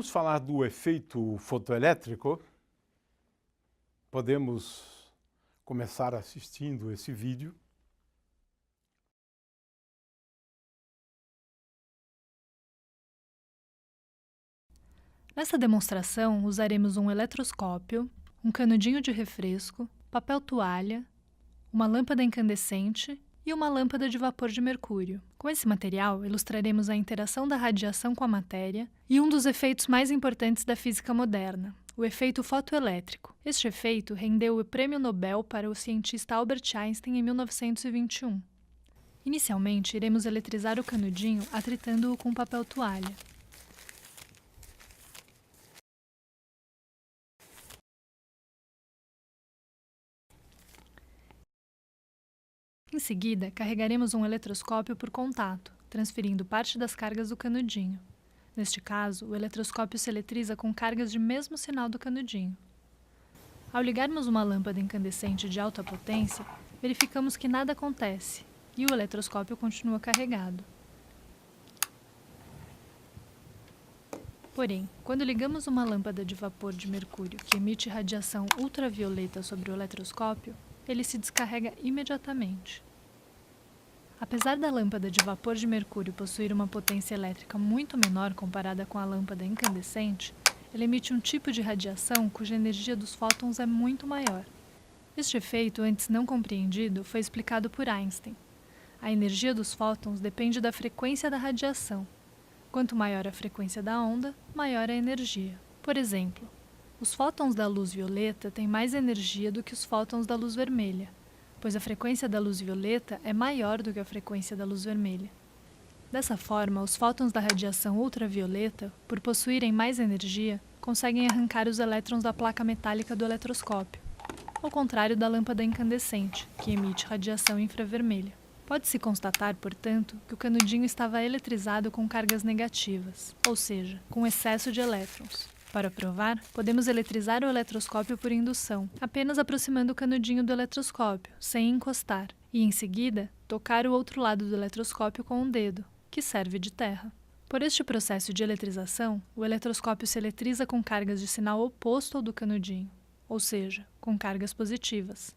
Vamos falar do efeito fotoelétrico. Podemos começar assistindo esse vídeo. Nessa demonstração, usaremos um eletroscópio, um canudinho de refresco, papel toalha, uma lâmpada incandescente e uma lâmpada de vapor de mercúrio. Com esse material, ilustraremos a interação da radiação com a matéria e um dos efeitos mais importantes da física moderna, o efeito fotoelétrico. Este efeito rendeu o Prêmio Nobel para o cientista Albert Einstein em 1921. Inicialmente, iremos eletrizar o canudinho atritando-o com papel toalha. Em seguida, carregaremos um eletroscópio por contato, transferindo parte das cargas do canudinho. Neste caso, o eletroscópio se eletriza com cargas de mesmo sinal do canudinho. Ao ligarmos uma lâmpada incandescente de alta potência, verificamos que nada acontece e o eletroscópio continua carregado. Porém, quando ligamos uma lâmpada de vapor de mercúrio que emite radiação ultravioleta sobre o eletroscópio, ele se descarrega imediatamente. Apesar da lâmpada de vapor de mercúrio possuir uma potência elétrica muito menor comparada com a lâmpada incandescente, ela emite um tipo de radiação cuja energia dos fótons é muito maior. Este efeito, antes não compreendido, foi explicado por Einstein. A energia dos fótons depende da frequência da radiação. Quanto maior a frequência da onda, maior a energia. Por exemplo, os fótons da luz violeta têm mais energia do que os fótons da luz vermelha, pois a frequência da luz violeta é maior do que a frequência da luz vermelha. Dessa forma, os fótons da radiação ultravioleta, por possuírem mais energia, conseguem arrancar os elétrons da placa metálica do eletroscópio, ao contrário da lâmpada incandescente, que emite radiação infravermelha. Pode-se constatar, portanto, que o canudinho estava eletrizado com cargas negativas, ou seja, com excesso de elétrons. Para provar, podemos eletrizar o eletroscópio por indução, apenas aproximando o canudinho do eletroscópio, sem encostar, e em seguida, tocar o outro lado do eletroscópio com um dedo, que serve de terra. Por este processo de eletrização, o eletroscópio se eletriza com cargas de sinal oposto ao do canudinho, ou seja, com cargas positivas.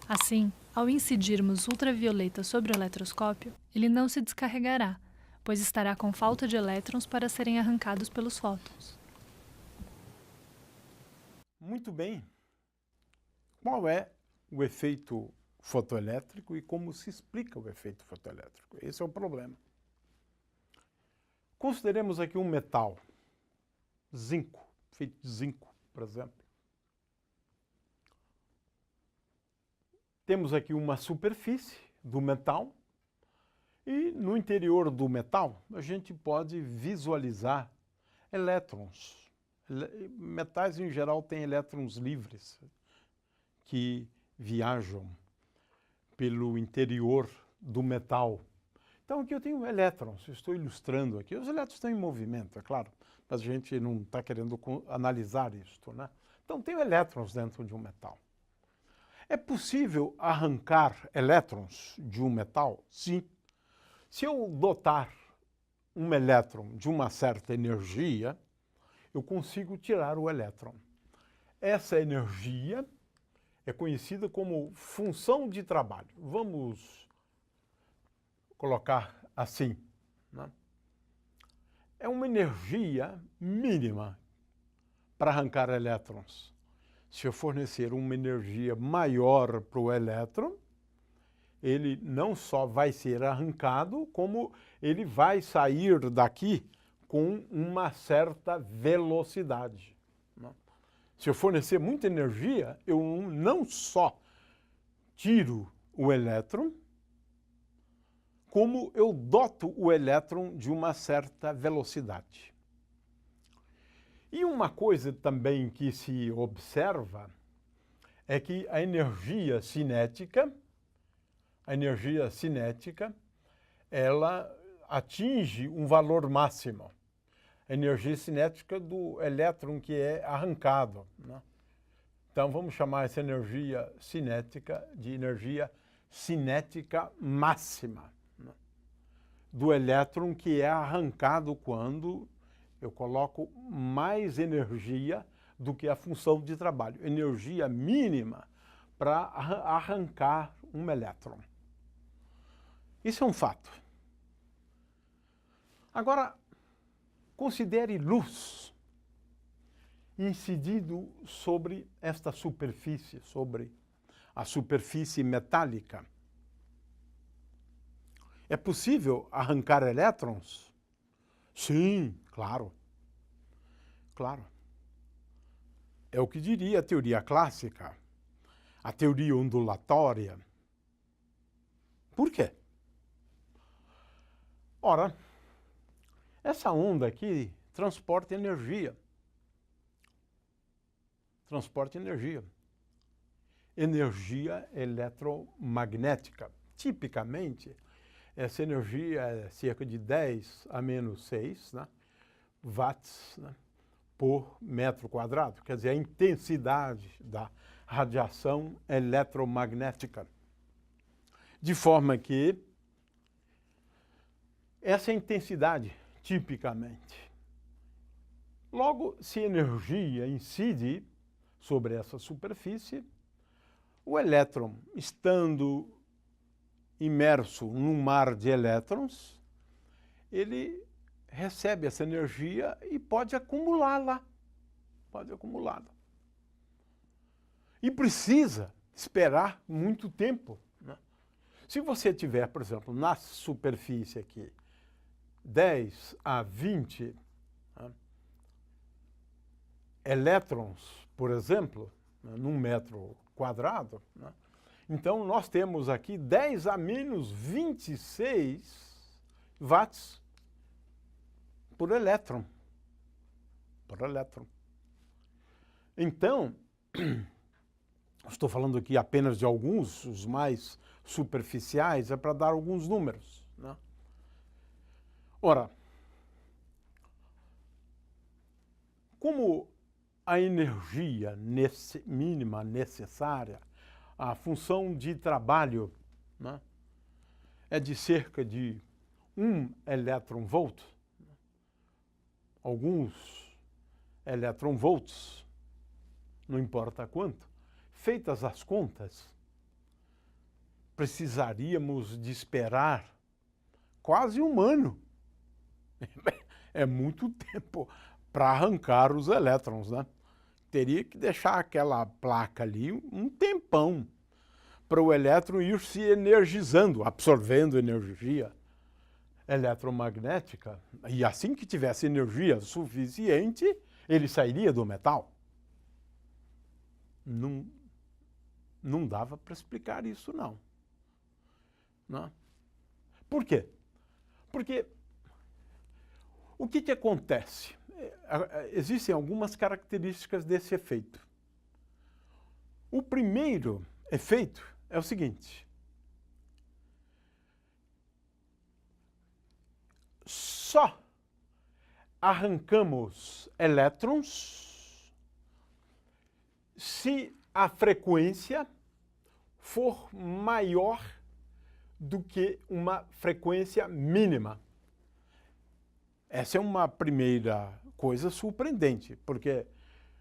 Assim, ao incidirmos ultravioleta sobre o eletroscópio, ele não se descarregará, pois estará com falta de elétrons para serem arrancados pelos fótons. Muito bem. Qual é o efeito fotoelétrico e como se explica o efeito fotoelétrico? Esse é o problema. Consideremos aqui um metal, zinco, feito de zinco, por exemplo. Temos aqui uma superfície do metal e no interior do metal a gente pode visualizar elétrons. Metais em geral têm elétrons livres que viajam pelo interior do metal. Então aqui eu tenho elétrons, estou ilustrando aqui. Os elétrons estão em movimento, é claro, mas a gente não está querendo analisar isto, né? Então tenho elétrons dentro de um metal. É possível arrancar elétrons de um metal? Sim. Se eu dotar um elétron de uma certa energia, eu consigo tirar o elétron. Essa energia é conhecida como função de trabalho. Vamos colocar assim, né? É uma energia mínima para arrancar elétrons. Se eu fornecer uma energia maior para o elétron, ele não só vai ser arrancado, como ele vai sair daqui com uma certa velocidade. Se eu fornecer muita energia, eu não só tiro o elétron, como eu doto o elétron de uma certa velocidade. E uma coisa também que se observa é que a energia cinética, ela atinge um valor máximo. A energia cinética do elétron que é arrancado, né? Então vamos chamar essa energia cinética de energia cinética máxima, né? Do elétron que é arrancado quando Eu coloco mais energia do que a função de trabalho. Energia mínima para arrancar um elétron. Isso é um fato. Agora, considere luz incidindo sobre esta superfície, sobre a superfície metálica. É possível arrancar elétrons? Sim, claro. Claro. É o que diria a teoria clássica, a teoria ondulatória. Por quê? Ora, essa onda aqui transporta energia. Transporta energia. Energia eletromagnética. Tipicamente, essa energia é cerca de 10 a menos 6, né, watts, né, por metro quadrado. Quer dizer, a intensidade da radiação eletromagnética. De forma que essa intensidade, tipicamente. Logo, se energia incide sobre essa superfície, o elétron, estando imerso num mar de elétrons, ele recebe essa energia e pode acumulá-la. Pode acumulá-la. E precisa esperar muito tempo, né? Se você tiver, por exemplo, na superfície aqui, 10 a 20 elétrons, por exemplo, num metro quadrado, né? Então, nós temos aqui 10 a menos 26 watts por elétron. Por elétron. Então, estou falando aqui apenas de alguns, os mais superficiais, é para dar alguns números, né? Ora, como a energia mínima necessária, a função de trabalho, né, é de cerca de 1 elétron-volt, alguns elétron-volts, não importa quanto, feitas as contas, precisaríamos de esperar quase um ano. É muito tempo para arrancar os elétrons, né? Teria que deixar aquela placa ali um tempão para o elétron ir se energizando, absorvendo energia eletromagnética. E assim que tivesse energia suficiente, ele sairia do metal. Não dava para explicar isso, não. Por quê? Porque o que acontece? Existem algumas características desse efeito. O primeiro efeito é o seguinte: só arrancamos elétrons se a frequência for maior do que uma frequência mínima. Essa é uma primeira coisa surpreendente, porque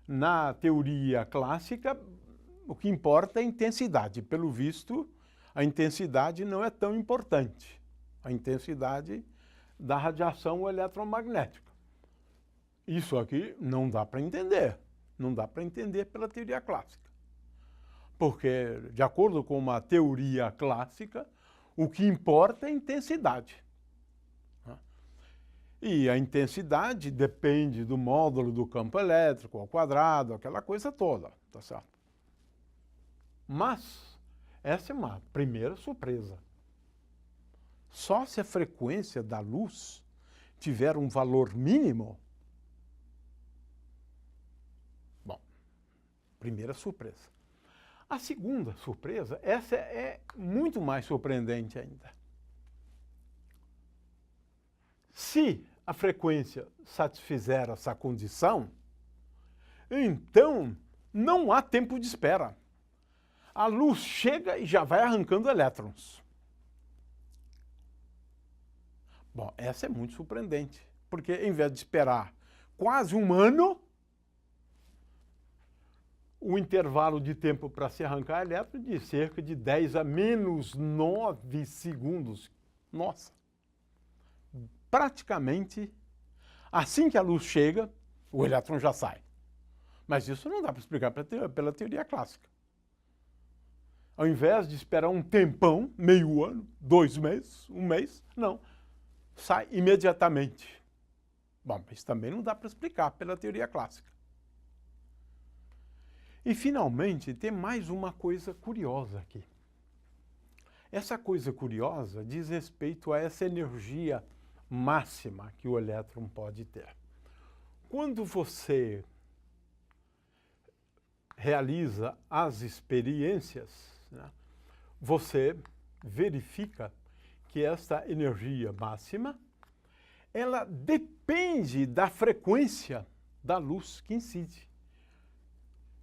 na teoria clássica o que importa é a intensidade. Pelo visto, a intensidade não é tão importante. A intensidade da radiação eletromagnética. Isso aqui não dá para entender. Não dá para entender pela teoria clássica. Porque, de acordo com uma teoria clássica, o que importa é a intensidade. E a intensidade depende do módulo do campo elétrico ao quadrado, aquela coisa toda, tá certo? Mas essa é uma primeira surpresa. Só se a frequência da luz tiver um valor mínimo. Bom, primeira surpresa. A segunda surpresa, essa é muito mais surpreendente ainda. Se a frequência satisfizer essa condição, então não há tempo de espera. A luz chega e já vai arrancando elétrons. Bom, essa é muito surpreendente, porque em vez de esperar quase um ano, o intervalo de tempo para se arrancar elétron de cerca de 10 a menos 9 segundos. Nossa! Praticamente, assim que a luz chega, o elétron já sai. Mas isso não dá para explicar pela teoria clássica. Ao invés de esperar um tempão, meio ano, 2 meses, 1 mês, não. Sai imediatamente. Bom, mas também não dá para explicar pela teoria clássica. E, finalmente, tem mais uma coisa curiosa aqui. Essa coisa curiosa diz respeito a essa energia máxima que o elétron pode ter. Quando você realiza as experiências, né, você verifica que essa energia máxima, ela depende da frequência da luz que incide.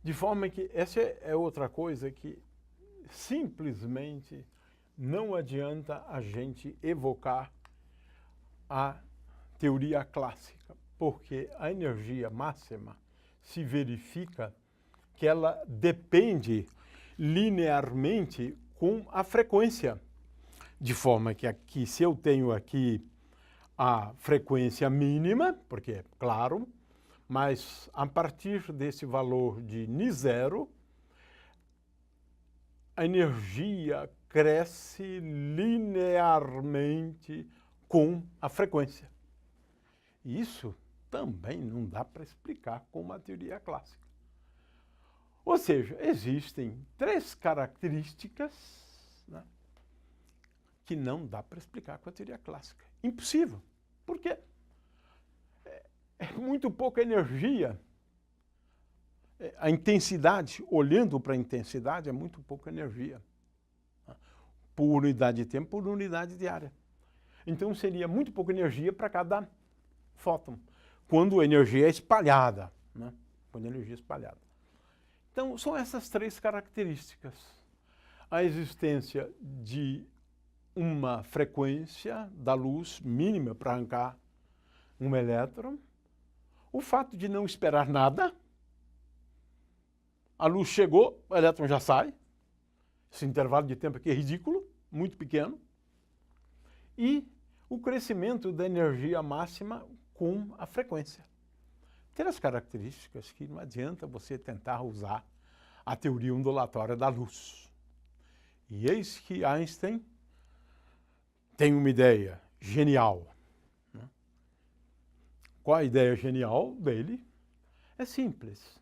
De forma que essa é outra coisa que simplesmente não adianta a gente evocar a teoria clássica, porque a energia máxima se verifica que ela depende linearmente com a frequência. De forma que aqui, se eu tenho aqui a frequência mínima, porque, claro, mas a partir desse valor de νi0, a energia cresce linearmente com a frequência. Isso também não dá para explicar com uma teoria clássica. Ou seja, existem 3 características, né, que não dá para explicar com a teoria clássica. Impossível. Por quê? É muito pouca energia. A intensidade, olhando para a intensidade, é muito pouca energia. Por unidade de tempo, por unidade de área. Então, seria muito pouca energia para cada fóton, quando a energia é espalhada. Né? Quando a energia é espalhada. Então, são essas 3 características. A existência de uma frequência da luz mínima para arrancar um elétron, o fato de não esperar nada, a luz chegou, o elétron já sai, esse intervalo de tempo aqui é ridículo, muito pequeno, e o crescimento da energia máxima com a frequência. 3 características que não adianta você tentar usar a teoria ondulatória da luz. E eis que Einstein tem uma ideia genial. Né? Qual a ideia genial dele? É simples.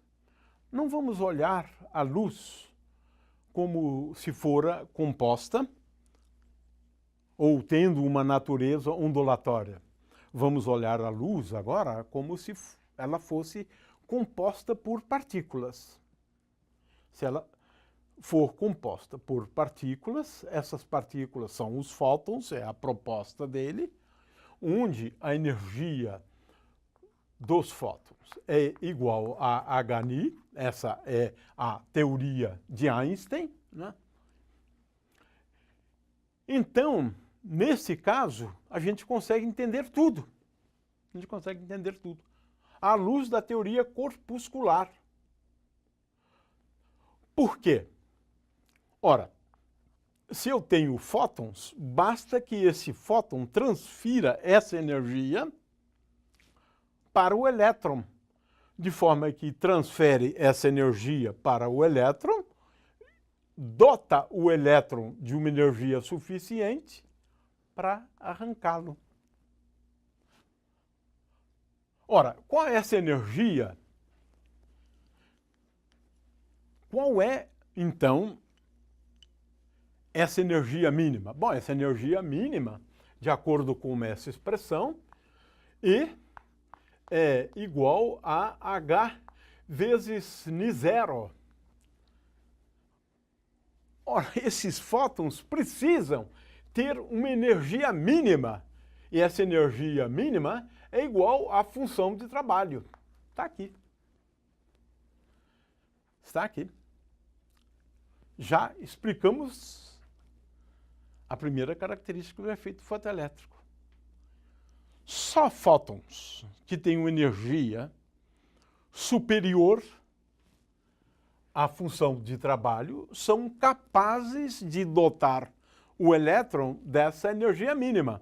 Não vamos olhar a luz como se fora composta ou tendo uma natureza ondulatória. Vamos olhar a luz agora como se ela fosse composta por partículas. Se ela for composta por partículas, essas partículas são os fótons, é a proposta dele, onde a energia dos fótons é igual a hν, essa é a teoria de Einstein, né? Então, nesse caso, a gente consegue entender tudo. A gente consegue entender tudo. À luz da teoria corpuscular. Por quê? Ora, se eu tenho fótons, basta que esse fóton transfira essa energia para o elétron, de forma que transfere essa energia para o elétron, dota o elétron de uma energia suficiente para arrancá-lo. Ora, qual é essa energia? Qual é, então, essa energia mínima? Bom, essa energia mínima, de acordo com essa expressão, E é igual a H vezes νi0. Ora, esses fótons precisam ter uma energia mínima. E essa energia mínima é igual à função de trabalho. Está aqui. Está aqui. Já explicamos a primeira característica do efeito fotoelétrico. Só fótons que têm uma energia superior à função de trabalho são capazes de dotar o elétron dessa energia mínima.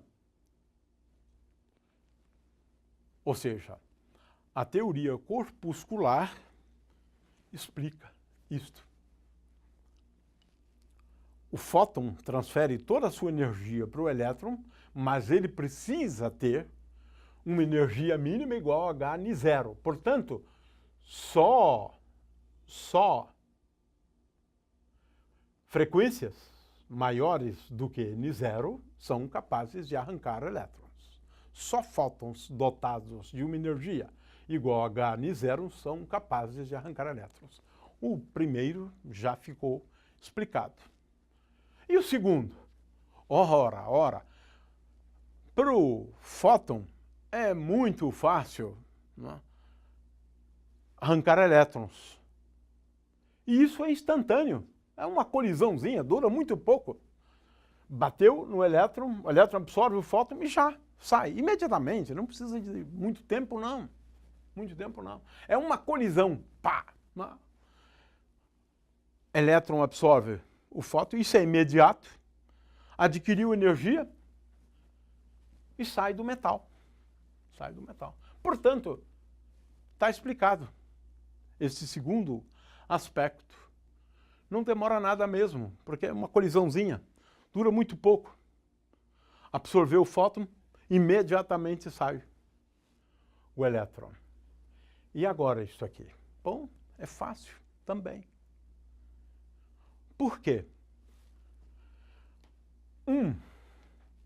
Ou seja, a teoria corpuscular explica isto. O fóton transfere toda a sua energia para o elétron, mas ele precisa ter uma energia mínima igual a h ni zero. Portanto, só frequências maiores do que ni zero são capazes de arrancar elétrons. Só fótons dotados de uma energia igual a h ni zero são capazes de arrancar elétrons. O primeiro já ficou explicado. E o segundo? Ora, para o fóton é muito fácil, né, arrancar elétrons. E isso é instantâneo. É uma colisãozinha, dura muito pouco. Bateu no elétron, o elétron absorve o fóton e já sai imediatamente. Não precisa de muito tempo, não. Muito tempo, não. É uma colisão. Pá! Elétron absorve o fóton, isso é imediato. Adquiriu energia e sai do metal. Sai do metal. Portanto, está explicado esse segundo aspecto. Não demora nada mesmo, porque é uma colisãozinha. Dura muito pouco. Absorveu o fóton, imediatamente sai o elétron. E agora isso aqui? Bom, é fácil também. Por quê? Um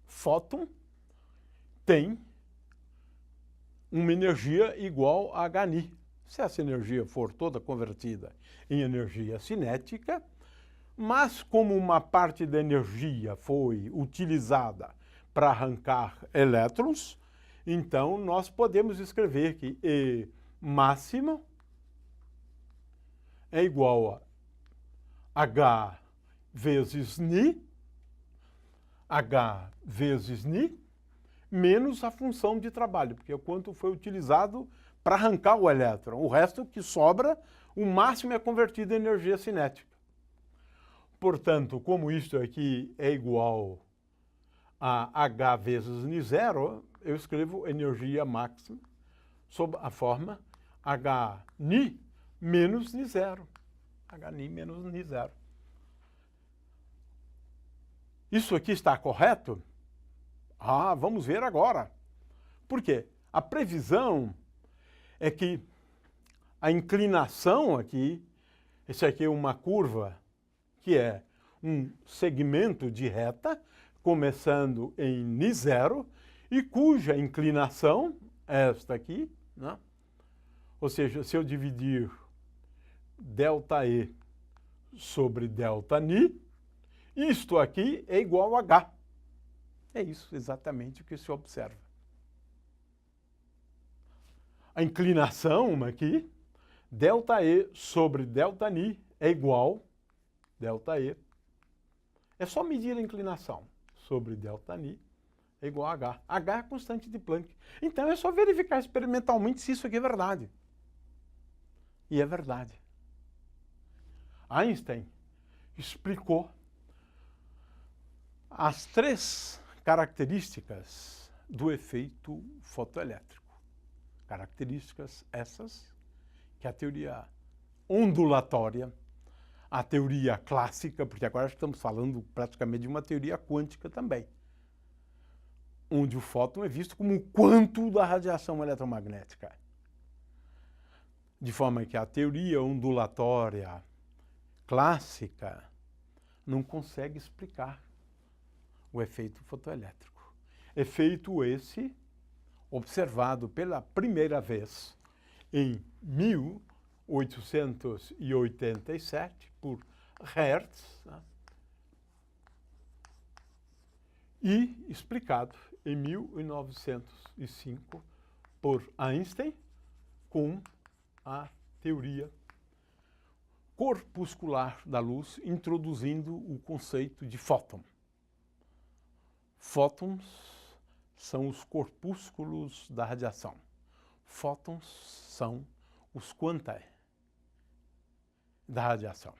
fóton tem uma energia igual a hν. Se essa energia for toda convertida em energia cinética, mas como uma parte da energia foi utilizada para arrancar elétrons, então nós podemos escrever que E máximo é igual a H vezes ni, H vezes ni, menos a função de trabalho, porque é o quanto foi utilizado para arrancar o elétron. O resto que sobra, o máximo é convertido em energia cinética. Portanto, como isto aqui é igual a H vezes ni zero, eu escrevo energia máxima sob a forma H ni menos ni zero. H ni menos ni zero. Isso aqui está correto? Ah, vamos ver agora. Por quê? A previsão é que a inclinação aqui, esse aqui é uma curva que é um segmento de reta, começando em ni zero, e cuja inclinação, esta aqui, né? Ou seja, se eu dividir ΔE sobre ΔNi, isto aqui é igual a H. É isso exatamente o que se observa. A inclinação aqui, ΔE sobre ΔNi é igual ΔE. É só medir a inclinação sobre ΔNi é igual a H. H é a constante de Planck. Então é só verificar experimentalmente se isso aqui é verdade. E é verdade. Einstein explicou as três características do efeito fotoelétrico. Características essas que a teoria ondulatória, a teoria clássica, porque agora estamos falando praticamente de uma teoria quântica também, onde o fóton é visto como o quanto da radiação eletromagnética. De forma que a teoria ondulatória clássica não consegue explicar o efeito fotoelétrico. Efeito esse observado pela primeira vez em 1887 por Hertz, né? E explicado em 1905 por Einstein com a teoria corpuscular da luz, introduzindo o conceito de fóton. Fótons são os corpúsculos da radiação. Fótons são os quantae da radiação.